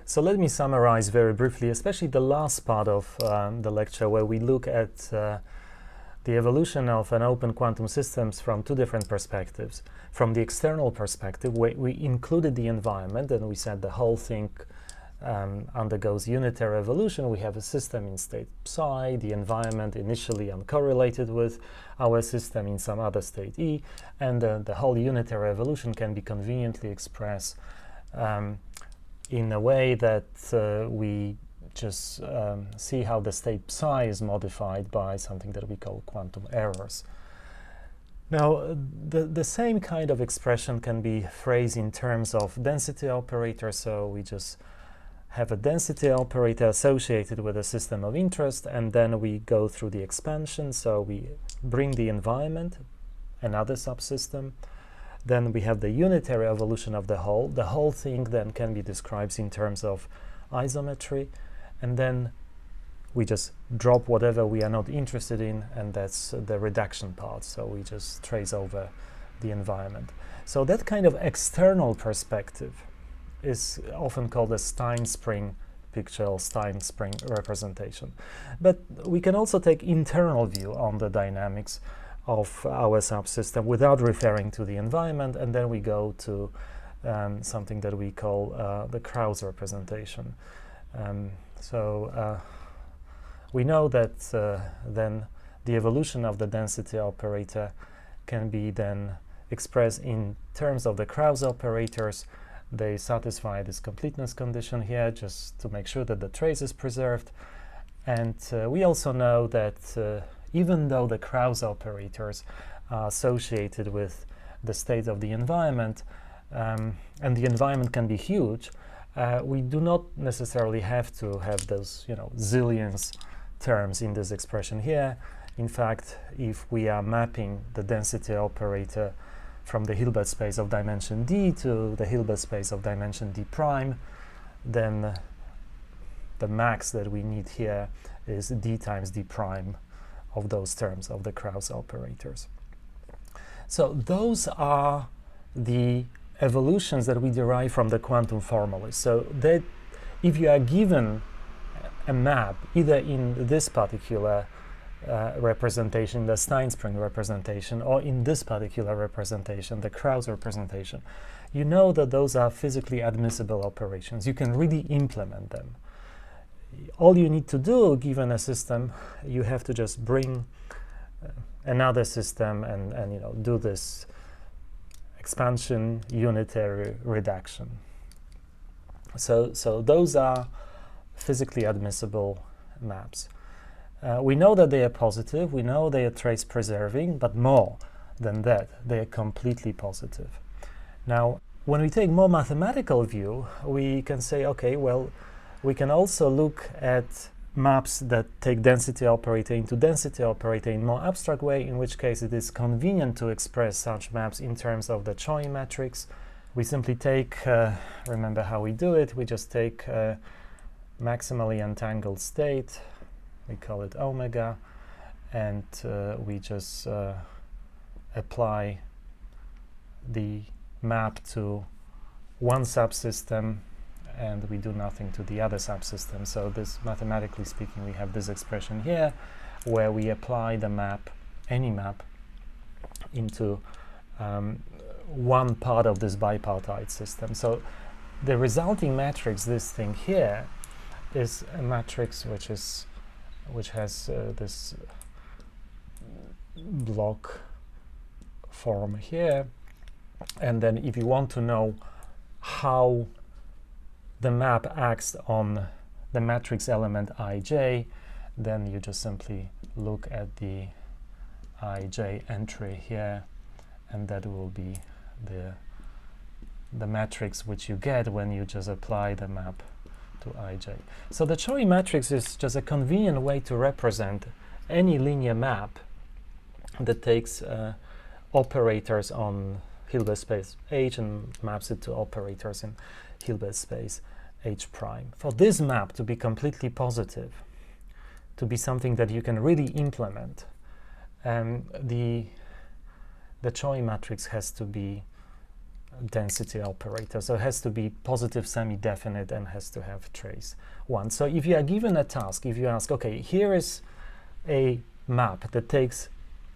So let me summarize very briefly, especially the last part of the lecture, where we look at the evolution of an open quantum systems from two different perspectives. From the external perspective, we included the environment, and we said the whole thing undergoes unitary evolution. We have a system in state psi, the environment initially uncorrelated with our system in some other state E, and the whole unitary evolution can be conveniently expressed in a way that we just see how the state psi is modified by something that we call quantum errors. Now, the same kind of expression can be phrased in terms of density operator. So we just have a density operator associated with a system of interest, and then we go through the expansion. So we bring the environment, another subsystem. Then we have the unitary evolution of the whole. The whole thing then can be described in terms of isometry, and then we just drop whatever we are not interested in, and that's the reduction part. So we just trace over the environment. So that kind of external perspective is often called a Stinespring picture or Stinespring representation. But we can also take internal view on the dynamics of our subsystem without referring to the environment, and then we go to something that we call the Kraus representation. We know that then the evolution of the density operator can be then expressed in terms of the Kraus operators. They satisfy this completeness condition here just to make sure that the trace is preserved. And we also know that even though the Kraus operators are associated with the state of the environment, and the environment can be huge, we do not necessarily have to have those, zillions terms in this expression here. In fact, if we are mapping the density operator from the Hilbert space of dimension d to the Hilbert space of dimension d prime, then the max that we need here is d times d prime of those terms of the Kraus operators. So those are the evolutions that we derive from the quantum formulas. So that if you are given a map, either in this particular representation, the Stinespring representation, or in this particular representation, the Kraus representation, you know that those are physically admissible operations. You can really implement them. All you need to do, given a system, you have to just bring another system and do this expansion, unitary reduction. So those are physically admissible maps. We know that they are positive, we know they are trace preserving, but more than that, they are completely positive. Now, when we take more mathematical view, we can say, okay, well, we can also look at maps that take density operator into density operator in more abstract way, in which case it is convenient to express such maps in terms of the Choi matrix. We simply take, remember how we do it, we just take a maximally entangled state, we call it omega, and we just apply the map to one subsystem, and we do nothing to the other subsystem. So this, mathematically speaking, we have this expression here where we apply the map, any map, into one part of this bipartite system. So the resulting matrix, this thing here, is a matrix which has this block form here. And then if you want to know how the map acts on the matrix element ij, then you just simply look at the ij entry here, and that will be the matrix which you get when you just apply the map to ij. So the Choi matrix is just a convenient way to represent any linear map that takes operators on Hilbert space H and maps it to operators in Hilbert space H prime. For this map to be completely positive, to be something that you can really implement, the Choi matrix has to be density operator. So it has to be positive semi-definite and has to have trace 1. So if you are given a task, if you ask, okay, here is a map that takes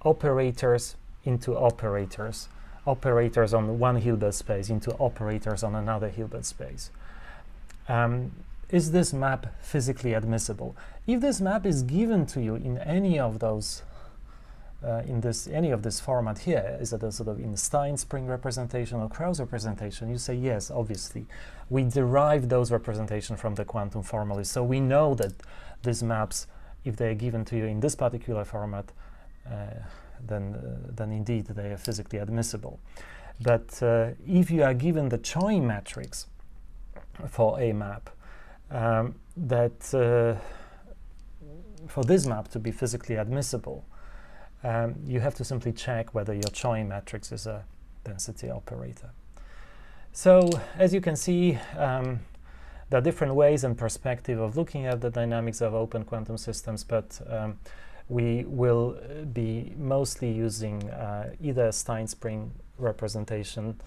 operators into operators, operators on one Hilbert space into operators on another Hilbert space. Is this map physically admissible? If this map is given to you in any of those, any of this format here, is it a sort of in Stinespring representation or Kraus representation? You say yes, obviously. We derive those representations from the quantum formally, so we know that these maps, if they are given to you in this particular format, then indeed they are physically admissible. But if you are given the Choi matrix for a map, for this map to be physically admissible, you have to simply check whether your Choi matrix is a density operator. So as you can see, there are different ways and perspective of looking at the dynamics of open quantum systems, but we will be mostly using either a Stinespring representation.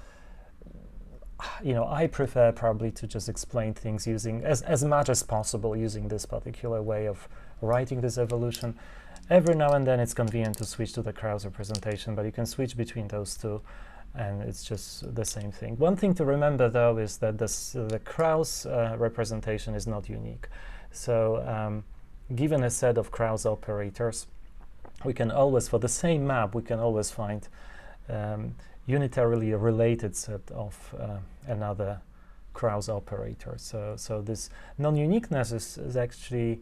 I prefer probably to just explain things using as much as possible using this particular way of writing this evolution. Every now and then it's convenient to switch to the Kraus representation, but you can switch between those two and it's just the same thing. One thing to remember though is that the Kraus representation is not unique. So given a set of Kraus operators, we can always, for the same map, we can always find unitarily related set of another Kraus operator. So this non-uniqueness is actually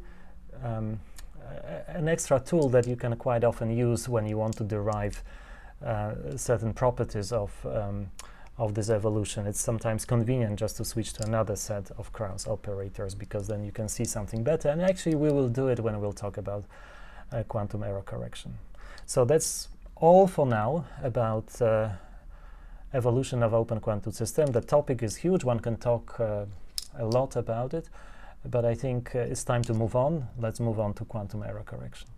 an extra tool that you can quite often use when you want to derive certain properties of this evolution. It's sometimes convenient just to switch to another set of Kraus operators, because then you can see something better. And actually we will do it when we'll talk about quantum error correction. So that's all for now about evolution of open quantum system. The topic is huge. One can talk a lot about it, but I think it's time to move on. Let's move on to quantum error correction.